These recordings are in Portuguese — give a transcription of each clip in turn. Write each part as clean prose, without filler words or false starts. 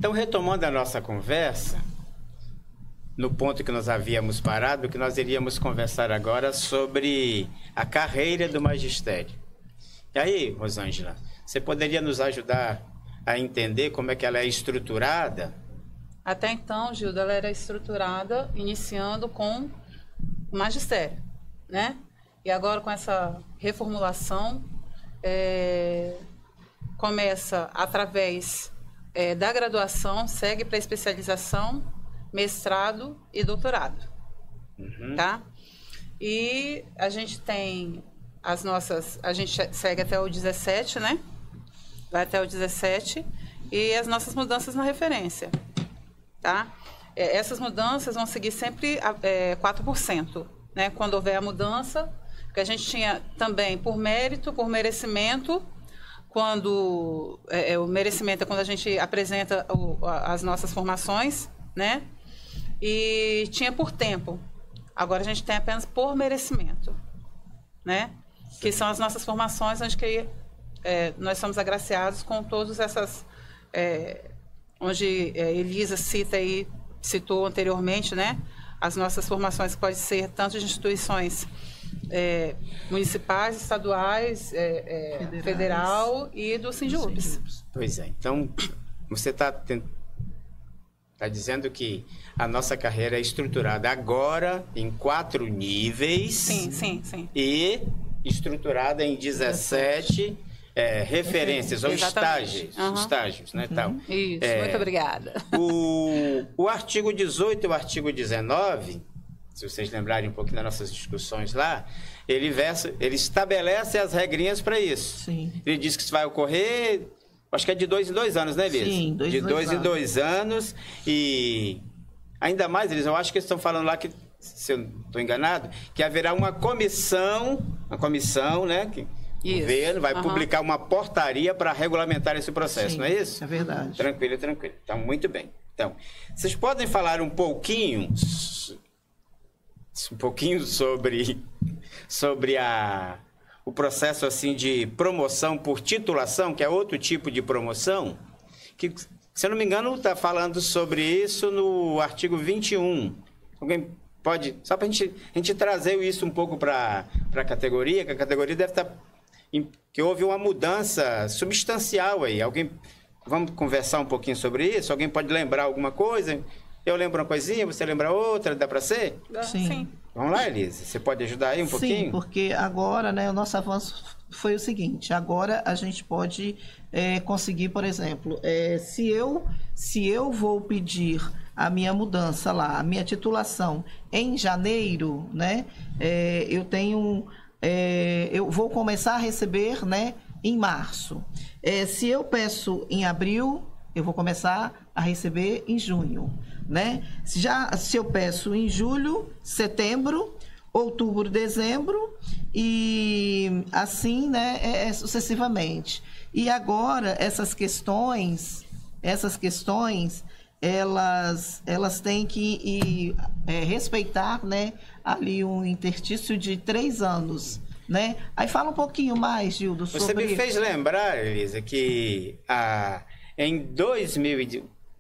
Então, retomando a nossa conversa, no ponto que nós havíamos parado, que nós iríamos conversar agora sobre a carreira do magistério. E aí, Rosângela, você poderia nos ajudar a entender como é que ela é estruturada? Até então, Gilda, ela era estruturada iniciando com o magistério, né? E agora, com essa reformulação, começa através da graduação, segue para especialização, mestrado e doutorado, tá? E a gente tem a gente segue até o 17, né? Vai até o 17, e as nossas mudanças na referência, tá? Essas mudanças vão seguir sempre 4%, né? Quando houver a mudança, que a gente tinha também por mérito, por merecimento, quando o merecimento é quando a gente apresenta as nossas formações, né? E tinha por tempo. Agora a gente tem apenas por merecimento, né? Sim. Que são as nossas formações, onde que nós somos agraciados com todas essas, onde Elisa citou anteriormente, né? As nossas formações que podem ser tanto de instituições municipais, estaduais, federal e do Sindubs. Pois é. Então, você está dizendo que a nossa carreira é estruturada agora em 4 níveis. Sim. E estruturada em 17 referências ou estágios. Estágios, né? Tal. Isso, muito obrigada. O artigo 18 e o artigo 19, se vocês lembrarem um pouquinho das nossas discussões lá, ele estabelece as regrinhas para isso. Sim. Ele diz que isso vai ocorrer, acho que é de 2 em 2 anos, né, Elisa? Sim, de 2 em 2 anos. E ainda mais, Elisa, eu acho que eles estão falando lá que, se eu não estou enganado, que haverá uma comissão, né, que o governo vai publicar uma portaria para regulamentar esse processo, sim, não é isso? É verdade. Tranquilo. Então, muito bem. Então, vocês podem falar um pouquinho sobre o processo assim de promoção por titulação, que é outro tipo de promoção, que, se eu não me engano, está falando sobre isso no artigo 21. Alguém pode, só para a gente trazer isso um pouco para a categoria, que a categoria deve estar, que houve uma mudança substancial aí. Vamos conversar um pouquinho sobre isso? Alguém pode lembrar alguma coisa? Eu lembro uma coisinha, você lembra outra, dá para ser? Sim. Vamos lá, Elisa, você pode ajudar aí um pouquinho? Sim, porque agora, né, o nosso avanço foi o seguinte, agora a gente pode conseguir, por exemplo, se eu vou pedir a minha mudança lá, a minha titulação em janeiro, né, eu vou começar a receber, né, em março. Se eu peço em abril, eu vou começar a receber em junho, né? Se eu peço em julho, setembro, outubro, dezembro e assim, né, sucessivamente. E agora essas questões, elas têm que respeitar, né, ali um interstício de 3 anos, né? Aí fala um pouquinho mais, Gildo, sobre... Você me fez lembrar, Elisa, que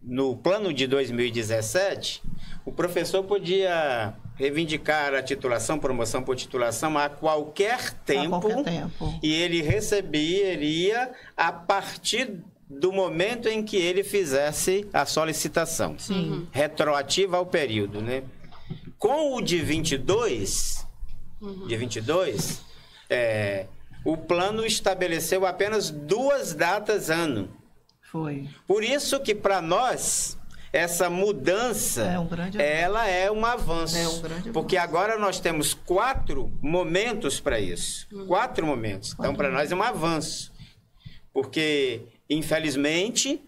no plano de 2017, o professor podia reivindicar a titulação, promoção por titulação a qualquer tempo. E ele receberia a partir do momento em que ele fizesse a solicitação. Sim. Retroativa ao período, né? Com o de 22, o plano estabeleceu apenas 2 datas ano. Foi. Por isso que, para nós, essa mudança, ela é um avanço. Porque agora nós temos 4 momentos para isso. 4 momentos. Então, para nós é um avanço. Porque, infelizmente,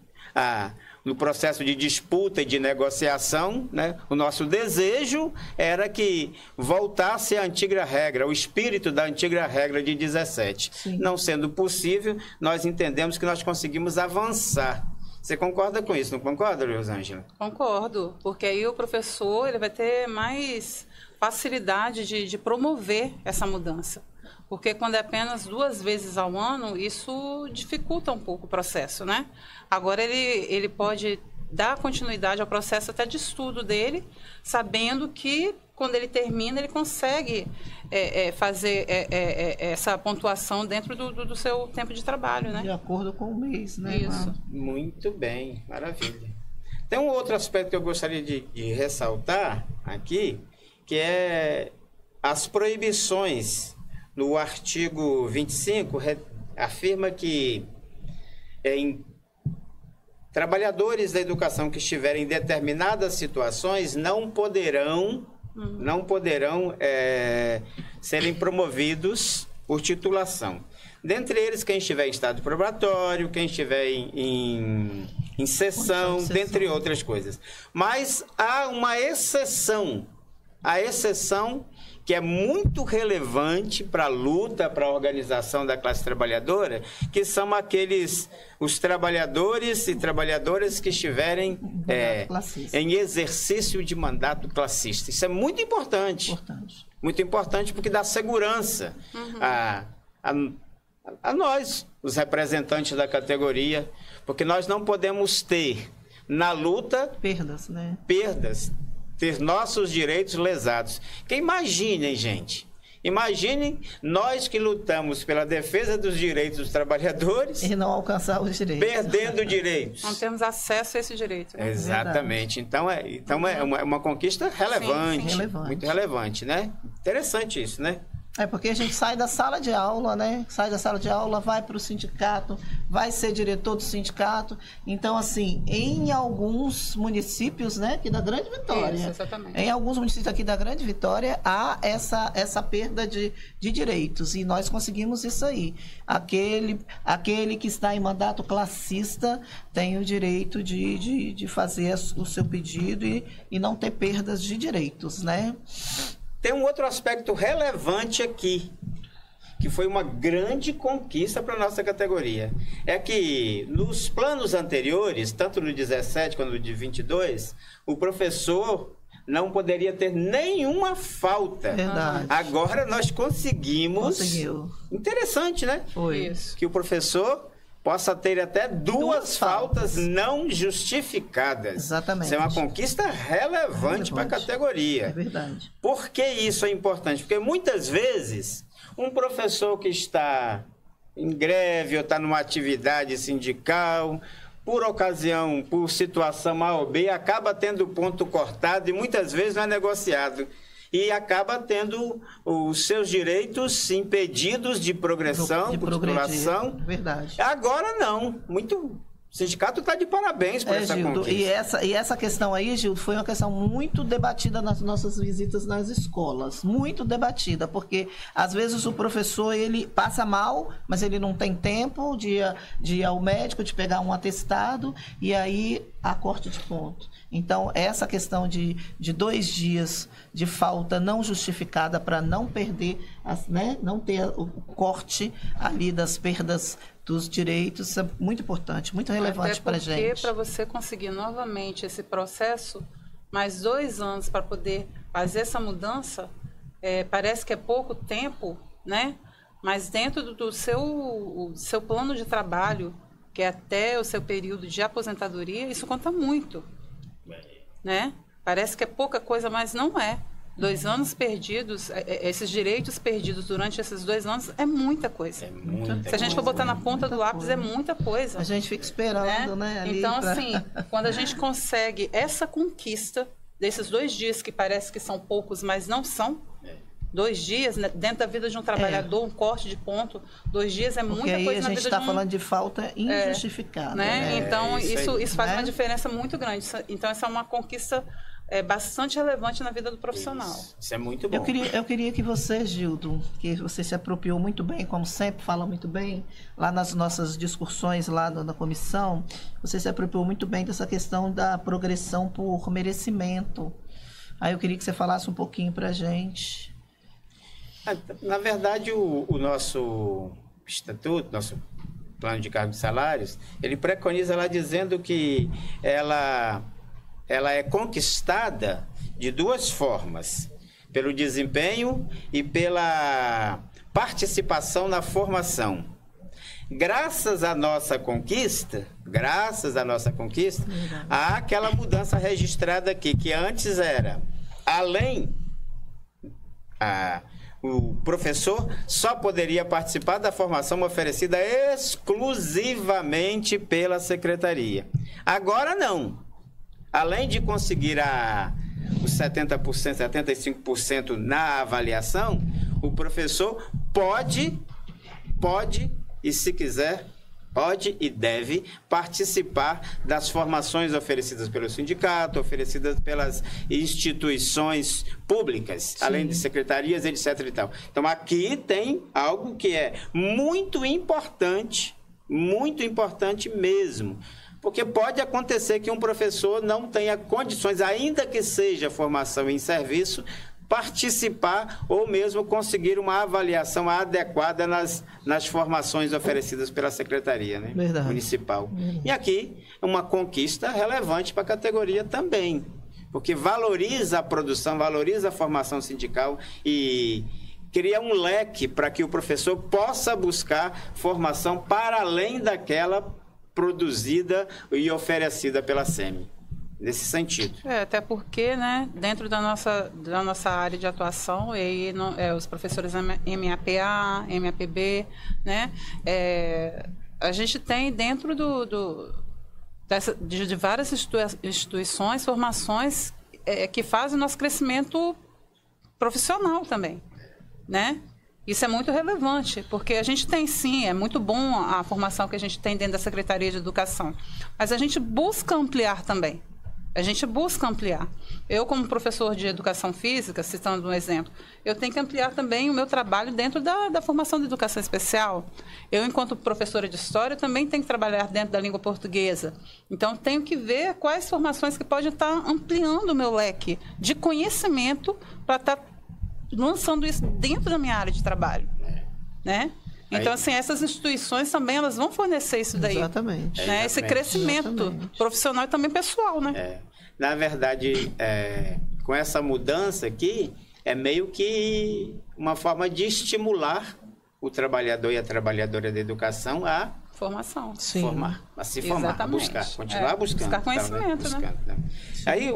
no processo de disputa e de negociação, né, o nosso desejo era que voltasse a antiga regra, o espírito da antiga regra de 17. Sim. Não sendo possível, nós entendemos que nós conseguimos avançar. Você concorda com isso, não concorda, Rosângela? Concordo, porque aí o professor ele vai ter mais facilidade de promover essa mudança. Porque quando é apenas 2 vezes ao ano, isso dificulta um pouco o processo, né? Agora ele pode dar continuidade ao processo até de estudo dele, sabendo que quando ele termina, ele consegue fazer essa pontuação dentro do seu tempo de trabalho, né? De acordo com o mês, né? Isso. Muito bem, maravilha. Tem um outro aspecto que eu gostaria de ressaltar aqui, que é as proibições. No artigo 25, afirma que em trabalhadores da educação que estiverem em determinadas situações não poderão serem promovidos por titulação. Dentre eles, quem estiver em estado probatório, quem estiver em sessão, dentre outras coisas. Mas há uma exceção. A exceção que é muito relevante para a luta, para a organização da classe trabalhadora, que são os trabalhadores e trabalhadoras que estiverem em exercício de mandato classista. Isso é muito importante. Muito importante porque dá segurança a nós, os representantes da categoria, porque nós não podemos ter na luta perdas, né? Ter nossos direitos lesados. Que imaginem, gente. Imaginem nós que lutamos pela defesa dos direitos dos trabalhadores e não alcançar os direitos. Perdendo direitos. Não temos acesso a esse direito. Né? Exatamente. Então é uma conquista relevante. Sim, relevante. Muito relevante, né? Interessante isso, né? É porque a gente sai da sala de aula, né? Sai da sala de aula, vai para o sindicato, vai ser diretor do sindicato. Então, assim, em alguns municípios, né, aqui da Grande Vitória, isso, exatamente. Em alguns municípios aqui da Grande Vitória, há essa perda de direitos. E nós conseguimos isso aí. Aquele que está em mandato classista tem o direito de fazer o seu pedido e não ter perdas de direitos, né? Tem um outro aspecto relevante aqui, que foi uma grande conquista para a nossa categoria. É que nos planos anteriores, tanto no 17 quanto no 22, o professor não poderia ter nenhuma falta. Verdade. Agora nós conseguimos... Conseguiu. Interessante, né? Foi. Isso. Que o professor possa ter até duas faltas não justificadas. Exatamente. Isso é uma conquista relevante para a categoria. É verdade. Por que isso é importante? Porque muitas vezes um professor que está em greve ou está numa atividade sindical, por ocasião, por situação A ou B, acaba tendo o ponto cortado e muitas vezes não é negociado. E acaba tendo os seus direitos impedidos de progressão, por titulação. Verdade. Agora não. O sindicato está de parabéns por essa Gildo, conquista. E essa questão aí, Gildo, foi uma questão muito debatida nas nossas visitas nas escolas. Muito debatida, porque às vezes o professor ele passa mal, mas ele não tem tempo de ir ao médico, de pegar um atestado, e aí há corte de ponto. Então, essa questão de 2 dias de falta não justificada para não perder, não ter o corte ali das perdas dos direitos, é muito importante, muito relevante para a gente. Porque para você conseguir novamente esse processo, mais 2 anos para poder fazer essa mudança, parece que é pouco tempo, né? Mas dentro do seu plano de trabalho, que é até o seu período de aposentadoria, isso conta muito, né? Parece que é pouca coisa, mas não é. 2 anos perdidos, esses direitos perdidos durante esses 2 anos é muita coisa. Se a gente for botar na ponta do lápis, é muita coisa. A gente fica esperando, né? Então, assim, quando a gente consegue essa conquista desses 2 dias, que parece que são poucos, mas não são, 2 dias, né, dentro da vida de um trabalhador, um corte de ponto, 2 dias é muita coisa na vida de um... Porque aí a gente está falando de falta injustificada. Né? Então, isso faz uma né? diferença muito grande. Então, essa é uma conquista bastante relevante na vida do profissional. Isso é muito bom. Eu queria que você, Gildo, que você se apropriou muito bem, como sempre, fala muito bem, lá nas nossas discussões lá na comissão, você se apropriou muito bem dessa questão da progressão por merecimento. Aí eu queria que você falasse um pouquinho para a gente. Na verdade, o nosso estatuto, nosso plano de cargos e salários, ele preconiza lá dizendo que ela é conquistada de 2 formas, pelo desempenho e pela participação na formação. graças à nossa conquista, há aquela mudança registrada aqui, que antes era, além, o professor só poderia participar da formação oferecida exclusivamente pela secretaria. Agora não. Além de conseguir os 70%, 75% na avaliação, o professor pode e, se quiser, pode e deve participar das formações oferecidas pelo sindicato, oferecidas pelas instituições públicas, sim, além de secretarias, etc. e tal. Então, aqui tem algo que é muito importante mesmo. Porque pode acontecer que um professor não tenha condições, ainda que seja formação em serviço, participar ou mesmo conseguir uma avaliação adequada nas formações oferecidas pela Secretaria, né, municipal. Verdade. E aqui, uma conquista relevante para a categoria também, porque valoriza a produção, valoriza a formação sindical e cria um leque para que o professor possa buscar formação para além daquela produzida e oferecida pela SEMI, nesse sentido. Até porque, né, dentro da nossa área de atuação, e os professores MAPA, MAPB, né, a gente tem dentro de várias instituições, formações que fazem o nosso crescimento profissional também, né? Isso é muito relevante, porque a gente tem, sim, é muito bom a formação que a gente tem dentro da Secretaria de Educação, mas a gente busca ampliar também. Eu, como professor de Educação Física, citando um exemplo, eu tenho que ampliar também o meu trabalho dentro da formação de Educação Especial. Eu, enquanto professora de História, também tenho que trabalhar dentro da língua portuguesa. Então, tenho que ver quais formações que podem estar ampliando o meu leque de conhecimento para estar lançando isso dentro da minha área de trabalho, né? Então, assim, essas instituições também, elas vão fornecer isso daí. Exatamente. Né? Esse crescimento profissional e também pessoal, né? Na verdade, com essa mudança aqui, é meio que uma forma de estimular o trabalhador e a trabalhadora da educação a formação. Se formar, a buscar, continuar buscando. Buscar conhecimento, né? Aí,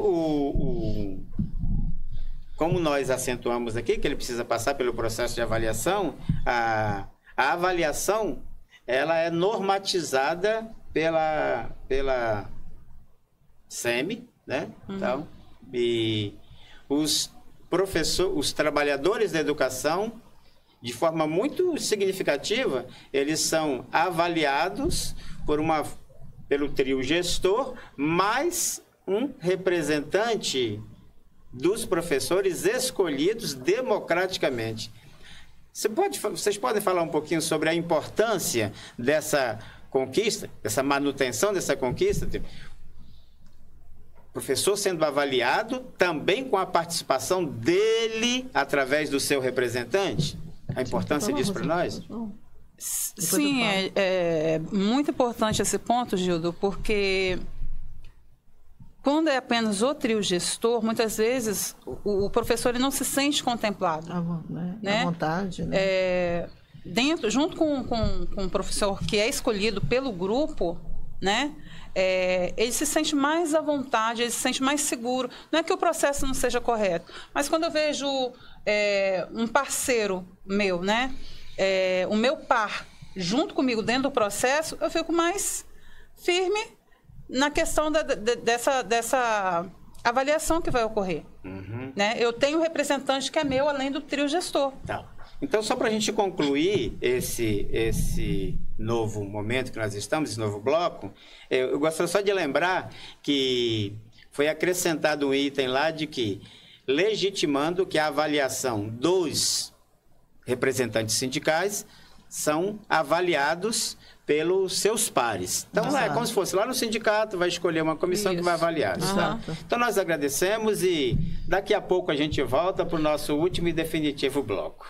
como nós acentuamos aqui, que ele precisa passar pelo processo de avaliação, a avaliação, ela é normatizada pela SEMI, né? Então, e os trabalhadores da educação, de forma muito significativa, eles são avaliados pelo trio gestor, mais um representante dos professores escolhidos democraticamente. Vocês podem falar um pouquinho sobre a importância dessa conquista, dessa manutenção dessa conquista? O professor sendo avaliado também com a participação dele através do seu representante? A importância disso para nós? Sim, é muito importante esse ponto, Gildo, porque quando é apenas o trio gestor, muitas vezes o professor ele não se sente contemplado. Né? À vontade. Né? Junto com o professor que é escolhido pelo grupo, né? Ele se sente mais à vontade, ele se sente mais seguro. Não é que o processo não seja correto, mas quando eu vejo um parceiro meu, né? O meu par, junto comigo dentro do processo, eu fico mais firme na questão dessa avaliação que vai ocorrer. Né? Eu tenho um representante que é meu, além do trio gestor. Tá. Então, só para a gente concluir esse novo momento que nós estamos, esse novo bloco, eu gostaria só de lembrar que foi acrescentado um item lá de que, legitimando que a avaliação dos representantes sindicais são avaliados pelos seus pares. Então, é como se fosse lá no sindicato, vai escolher uma comissão que vai avaliar. Tá? Então, nós agradecemos e daqui a pouco a gente volta para o nosso último e definitivo bloco.